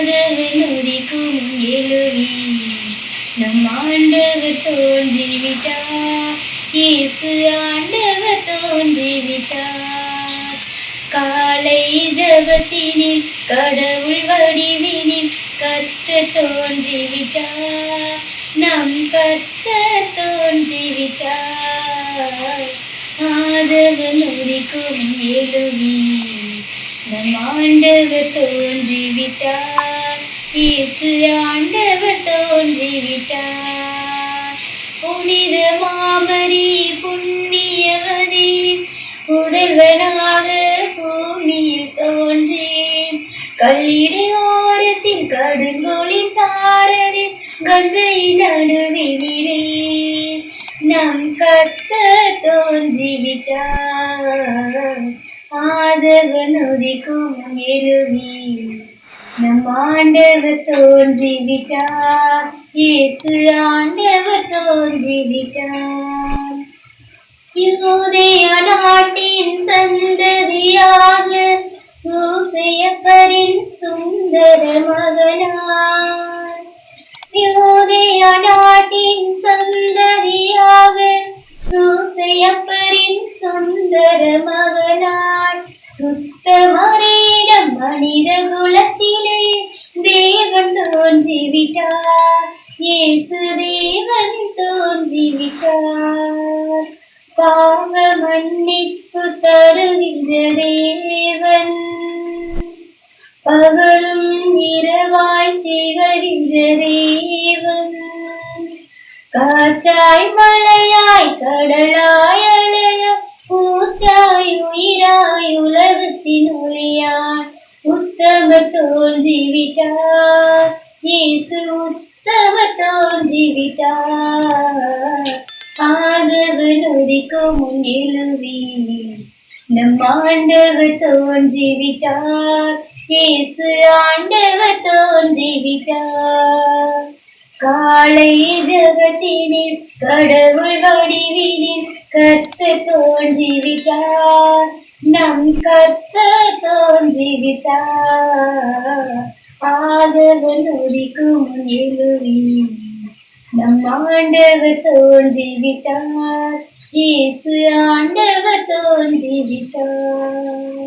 ஆதவன் உதிக்கும் எழுவி நம் ஆண்டவர் தோன்றிவிட்டார். இயேசு ஆண்டவர் தோன்றிவிட்டார். காலை ஜபத்தினில் கடவுள் வடிவினில் கர்த்தர் தோன்றிவிட்டார். நம் கர்த்தர் தோன்றிவிட்டார். ஆதவன் உதிக்கும் எழுவி நம் ஆண்டவர் தோன்றிவிட்டார். இயேசு ஆண்டவர் தோன்றிவிட்டார். புனித மாமரி புண்ணியவதி புதல்வனாக பூமியில் தோன்றேன். கல்லிடையோரத்தில் கடுங்கோலி சாரலில் கங்கை நடுவிலே நம் கர்த்தர் தோன்றிவிட்டார். ஆதவன் உதிக்கும் எழுவி நம் ஆண்டவர் தோன்றிவிட்டார். இயேசு ஆண்டவர் தோன்றிவிட்டார். யூதேய நாட்டின் சந்ததியாக சூசையப்பரின் சுந்தர மகனார். யூதேய நாட்டின் சந்ததியாக சூசையப்பரின் சுந்தர மகனார். சுத்தமரிடம் மனித குலத்திலே தேவன் தோன்றிவிட்டார். இயேசு தேவன் தோன்றிவிட்டார். பாவ மன்னிப்பு தருகின்ற தேவன் பகலும் இரவாய் திகழ்கின்ற தேவன். காற்றாய் மழையாய் கடலாய் அலையாய் பூச்சாய் உயிராய் உலகத்தின் ஒளியாய் உத்தமர் தோன்றிவிட்டார். இயேசு உத்தமர் தோன்றிவிட்டார். ஆதவன் உதிக்கும் எழுவி நம் ஆண்டவர் தோன்றிவிட்டார். இயேசு ஆண்டவர் தோன்றிவிட்டார். காலை ஜபத்தினில் கடவுள் வடிவினில் கர்த்தர் தோன்றிவிட்டார். நம் கர்த்தர் தோன்றிவிட்டார். ஆதவன் உதிக்கும் எழுவி நம் ஆண்டவர் தோன்றிவிட்டார். இயேசு ஆண்டவர் தோன்றிவிட்டார்.